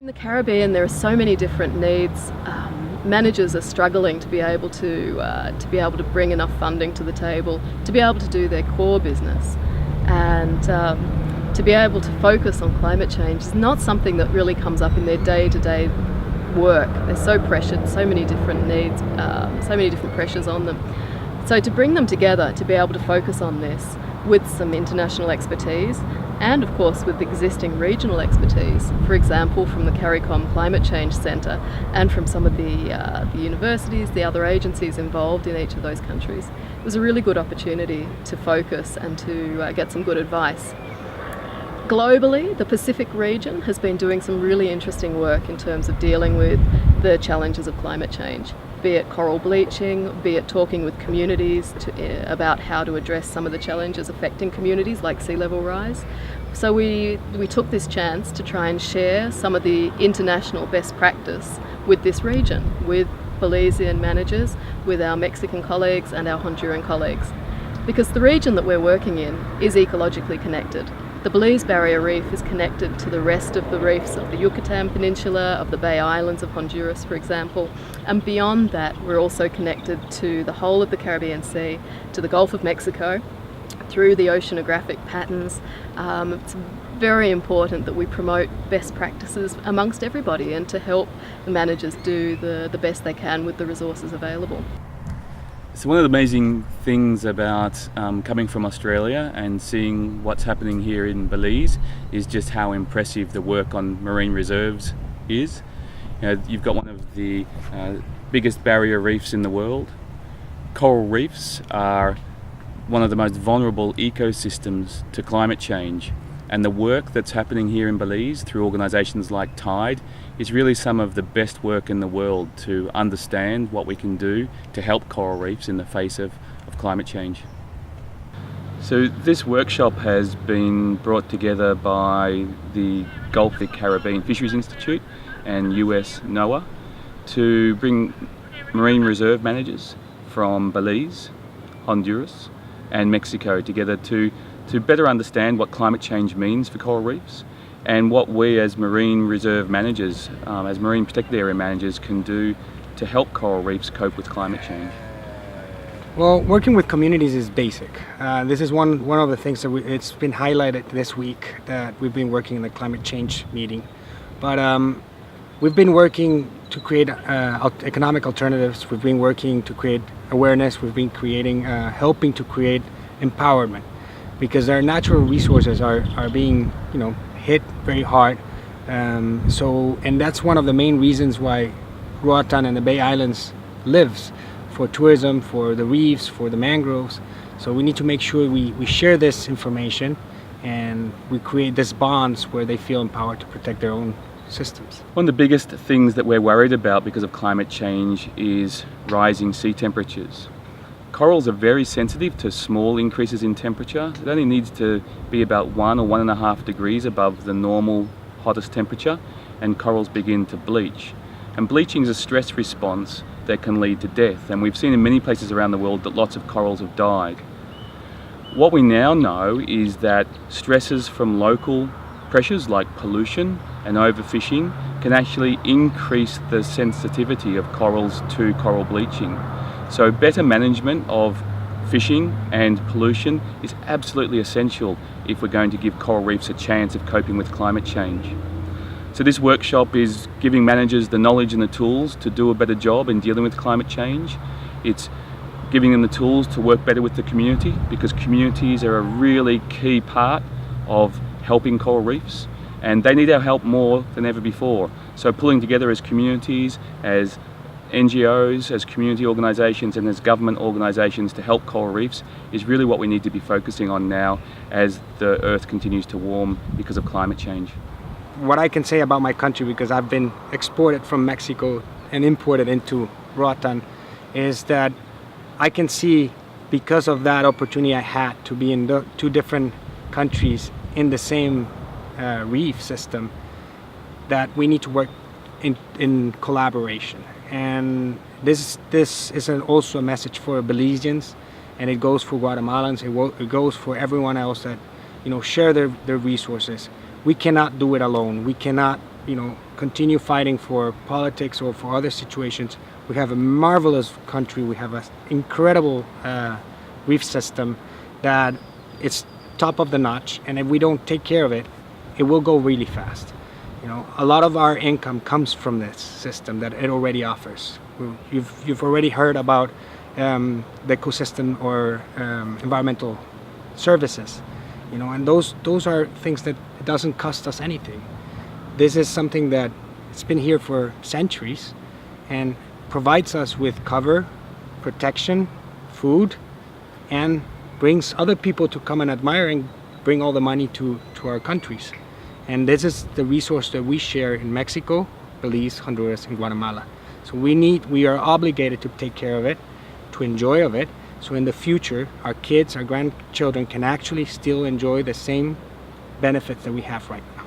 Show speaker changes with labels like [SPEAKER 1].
[SPEAKER 1] In the Caribbean, there are so many different needs. Managers are struggling to be able to bring enough funding to the table to be able to do their core business, and to be able to focus on climate change is not something that really comes up in their day-to-day work. They're so pressured, so many different needs, so many different pressures on them. So to bring them together to be able to focus on this with some international expertise, and of course with existing regional expertise, for example from the CARICOM Climate Change Centre and from some of the universities, the other agencies involved in each of those countries. It was a really good opportunity to focus and to get some good advice. Globally, the Pacific region has been doing some really interesting work in terms of dealing with the challenges of climate change, be it coral bleaching, be it talking with communities about how to address some of the challenges affecting communities like sea level rise. So we took this chance to try and share some of the international best practice with this region, with Belizean managers, with our Mexican colleagues and our Honduran colleagues. Because the region that we're working in is ecologically connected. The Belize Barrier Reef is connected to the rest of the reefs of the Yucatan Peninsula, of the Bay Islands of Honduras, for example. And beyond that, we're also connected to the whole of the Caribbean Sea, to the Gulf of Mexico, through the oceanographic patterns. It's very important that we promote best practices amongst everybody and to help the managers do the best they can with the resources available.
[SPEAKER 2] So one of the amazing things about coming from Australia and seeing what's happening here in Belize is just how impressive the work on marine reserves is. You know, you've got one of the biggest barrier reefs in the world. Coral reefs are one of the most vulnerable ecosystems to climate change, and the work that's happening here in Belize through organisations like TIDE is really some of the best work in the world to understand what we can do to help coral reefs in the face of climate change. So this workshop has been brought together by the Gulf of the Caribbean Fisheries Institute and US NOAA to bring marine reserve managers from Belize, Honduras and Mexico together to better understand what climate change means for coral reefs and what we as marine reserve managers, as marine protected area managers can do to help coral reefs cope with climate change.
[SPEAKER 3] Well, working with communities is basic. This is one of the things that it's been highlighted this week that we've been working in the climate change meeting. But we've been working to create economic alternatives. We've been working to create awareness. We've been helping to create empowerment, because our natural resources are being, hit very hard. And that's one of the main reasons why Roatan and the Bay Islands lives, for tourism, for the reefs, for the mangroves. So we need to make sure we share this information and we create these bonds where they feel empowered to protect their own systems.
[SPEAKER 2] One of the biggest things that we're worried about because of climate change is rising sea temperatures. Corals are very sensitive to small increases in temperature. It only needs to be about 1 or 1.5 degrees above the normal hottest temperature and corals begin to bleach. And bleaching is a stress response that can lead to death, and we've seen in many places around the world that lots of corals have died. What we now know is that stresses from local pressures like pollution and overfishing can actually increase the sensitivity of corals to coral bleaching. So better management of fishing and pollution is absolutely essential if we're going to give coral reefs a chance of coping with climate change. So this workshop is giving managers the knowledge and the tools to do a better job in dealing with climate change. It's giving them the tools to work better with the community, because communities are a really key part of helping coral reefs and they need our help more than ever before. So pulling together as communities, as NGOs, as community organisations and as government organisations to help coral reefs is really what we need to be focusing on now as the earth continues to warm because of climate change.
[SPEAKER 3] What I can say about my country, because I've been exported from Mexico and imported into Roatan, is that I can see, because of that opportunity I had to be in the 2 different countries in the same reef system, that we need to work in collaboration. And this is also a message for Belizeans, and it goes for Guatemalans, it goes for everyone else that share their resources. We cannot do it alone. We cannot continue fighting for politics or for other situations. We have a marvelous country. We have an incredible reef system that it's top of the notch, and if we don't take care of it, it will go really fast. A lot of our income comes from this system that it already offers. You've already heard about the ecosystem or environmental services, and those are things that it doesn't cost us anything. This is something that it's been here for centuries and provides us with cover, protection, food, and brings other people to come and admire and bring all the money to our countries. And this is the resource that we share in Mexico, Belize, Honduras, and Guatemala. So we are obligated to take care of it, to enjoy of it, so in the future our kids, our grandchildren can actually still enjoy the same benefits that we have right now.